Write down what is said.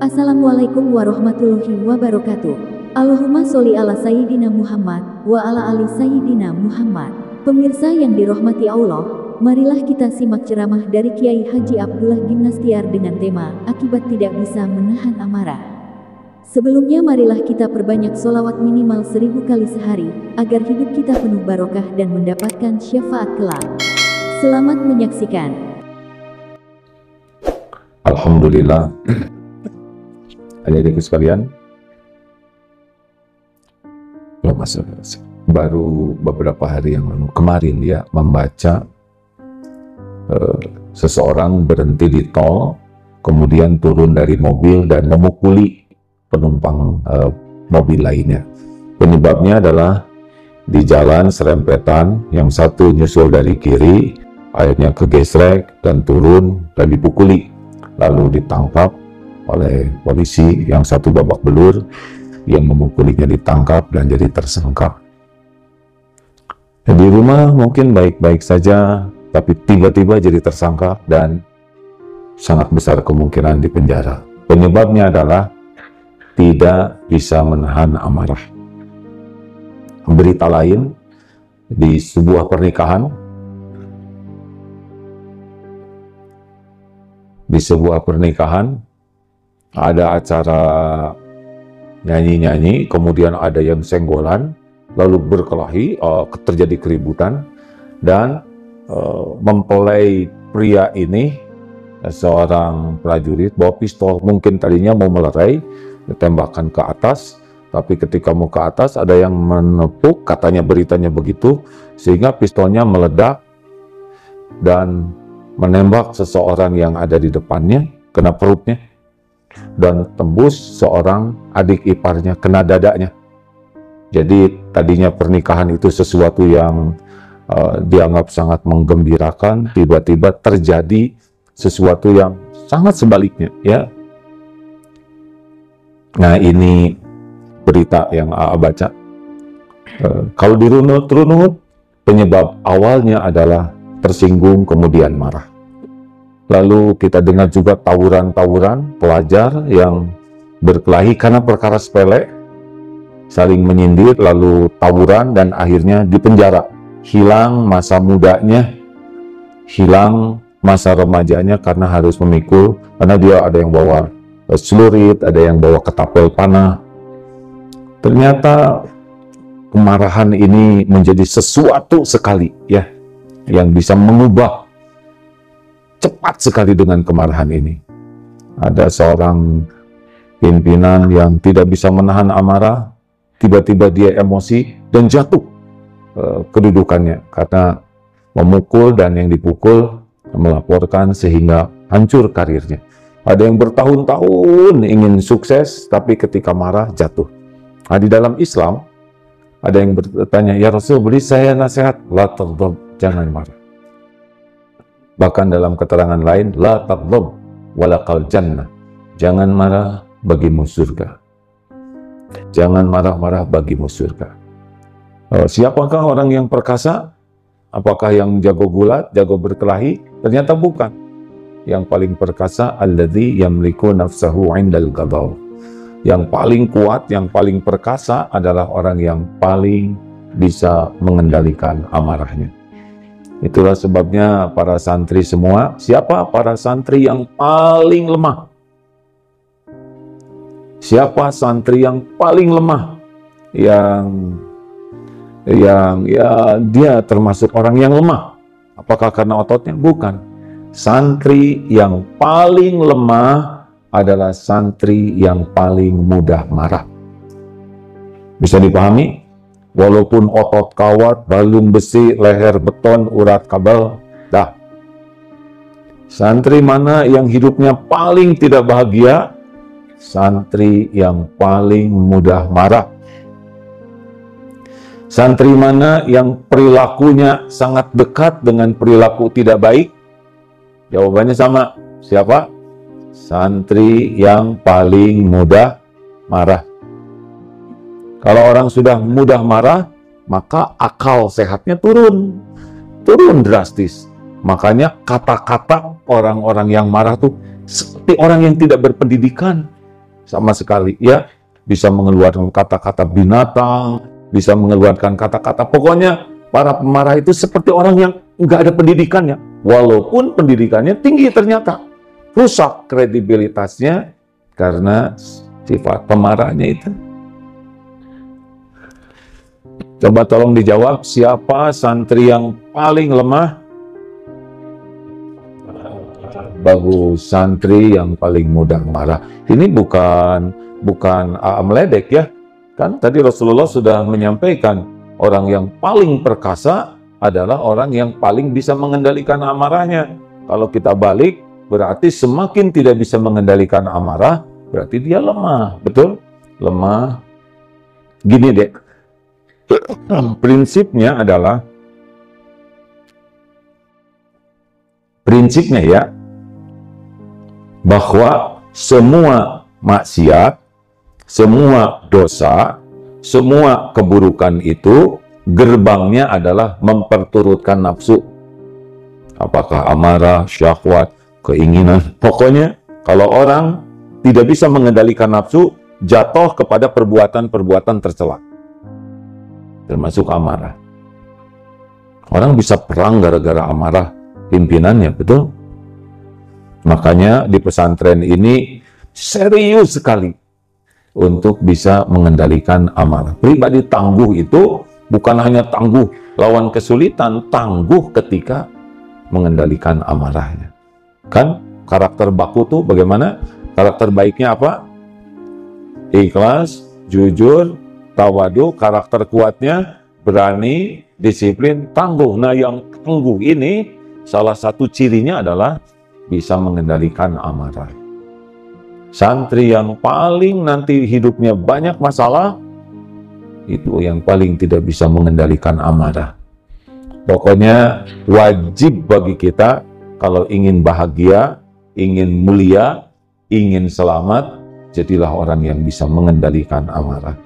Assalamualaikum warahmatullahi wabarakatuh. Allahumma sholli ala Sayyidina Muhammad wa ala ali Sayyidina Muhammad. Pemirsa yang dirahmati Allah, marilah kita simak ceramah dari Kiai Haji Abdullah Gimnastiar dengan tema Akibat Tidak Bisa Menahan Amarah. Sebelumnya marilah kita perbanyak sholawat minimal 1000 kali sehari, agar hidup kita penuh barokah dan mendapatkan syafaat kelak. Selamat menyaksikan. Alhamdulillah. Adik-adik sekalian, baru beberapa hari yang lalu kemarin ya membaca seseorang berhenti di tol, kemudian turun dari mobil dan memukuli penumpang mobil lainnya. Penyebabnya adalah di jalan serempetan, yang satu nyusul dari kiri, akhirnya kegesrek dan turun dan dipukuli, lalu ditangkap oleh polisi. Yang satu babak belur, yang memukulinya ditangkap dan jadi tersangka. Di rumah mungkin baik-baik saja, tapi tiba-tiba jadi tersangka dan sangat besar kemungkinan di penjara. Penyebabnya adalah tidak bisa menahan amarah. Berita lain, di sebuah pernikahan ada acara nyanyi-nyanyi, kemudian ada yang senggolan, lalu berkelahi, terjadi keributan, dan mempelai pria ini, seorang prajurit, bawa pistol, mungkin tadinya mau melerai, ditembakkan ke atas, tapi ketika mau ke atas ada yang menepuk, katanya beritanya begitu, sehingga pistolnya meledak dan menembak seseorang yang ada di depannya, kena perutnya, dan tembus seorang adik iparnya, kena dadanya. Jadi tadinya pernikahan itu sesuatu yang dianggap sangat menggembirakan, tiba-tiba terjadi sesuatu yang sangat sebaliknya, ya. Nah, ini berita yang AA baca. Kalau dirunut-runut, penyebab awalnya adalah tersinggung kemudian marah. Lalu kita dengar juga tawuran-tawuran pelajar yang berkelahi karena perkara sepele, saling menyindir, lalu tawuran dan akhirnya dipenjara. Hilang masa mudanya, hilang masa remajanya karena harus memikul, karena dia ada yang bawa celurit, ada yang bawa ketapel panah. Ternyata kemarahan ini menjadi sesuatu sekali ya, yang bisa mengubah cepat sekali dengan kemarahan ini. Ada seorang pimpinan yang tidak bisa menahan amarah, tiba-tiba dia emosi dan jatuh kedudukannya karena memukul, dan yang dipukul melaporkan sehingga hancur karirnya. Ada yang bertahun-tahun ingin sukses, tapi ketika marah jatuh. Nah, di dalam Islam ada yang bertanya, ya Rasul, beri saya nasihat. La taghdab, jangan marah. Bahkan dalam keterangan lain, la taghdab walakal jannah, jangan marah, bagimu surga. Jangan marah-marah, bagimu surga. Siapakah orang yang perkasa? Apakah yang jago gulat, jago berkelahi? Ternyata bukan. Yang paling perkasa, alladzi yamliku nafsahu 'indal ghadab. Yang paling kuat, yang paling perkasa adalah orang yang paling bisa mengendalikan amarahnya. Itulah sebabnya para santri semua, siapa para santri yang paling lemah? Siapa santri yang paling lemah? Yang dia termasuk orang yang lemah. Apakah karena ototnya? Bukan. Santri yang paling lemah adalah santri yang paling mudah marah. Bisa dipahami? Walaupun otot kawat, balung besi, leher beton, urat kabel, dah. Santri mana yang hidupnya paling tidak bahagia? Santri yang paling mudah marah. Santri mana yang perilakunya sangat dekat dengan perilaku tidak baik? Jawabannya sama. Siapa? Santri yang paling mudah marah. Kalau orang sudah mudah marah, maka akal sehatnya turun drastis. Makanya kata-kata orang-orang yang marah tuh seperti orang yang tidak berpendidikan, sama sekali, ya. Bisa mengeluarkan kata-kata binatang, bisa mengeluarkan kata-kata, pokoknya para pemarah itu seperti orang yang nggak ada pendidikannya. Walaupun pendidikannya tinggi, ternyata rusak kredibilitasnya karena sifat pemarahnya itu. Coba tolong dijawab, siapa santri yang paling lemah? Bahu santri yang paling mudah marah. Ini bukan meledek ya. Kan tadi Rasulullah sudah menyampaikan, orang yang paling perkasa adalah orang yang paling bisa mengendalikan amarahnya. Kalau kita balik, berarti semakin tidak bisa mengendalikan amarah, berarti dia lemah. Betul? Lemah. Gini deh, prinsipnya ya, bahwa semua maksiat, semua dosa, semua keburukan itu gerbangnya adalah memperturutkan nafsu. Apakah amarah, syahwat, keinginan. Pokoknya kalau orang tidak bisa mengendalikan nafsu, jatuh kepada perbuatan-perbuatan tercela. Termasuk amarah. Orang bisa perang gara-gara amarah pimpinannya, betul? Makanya di pesantren ini serius sekali untuk bisa mengendalikan amarah. Pribadi tangguh itu bukan hanya tangguh lawan kesulitan, tangguh ketika mengendalikan amarahnya. Kan karakter baku tuh bagaimana? Karakter baiknya apa? Ikhlas, jujur, tawadu. Karakter kuatnya berani, disiplin, tangguh. Nah, yang tangguh ini salah satu cirinya adalah bisa mengendalikan amarah. Santri yang paling nanti hidupnya banyak masalah, itu yang paling tidak bisa mengendalikan amarah. Pokoknya wajib bagi kita, kalau ingin bahagia, ingin mulia, ingin selamat, jadilah orang yang bisa mengendalikan amarah.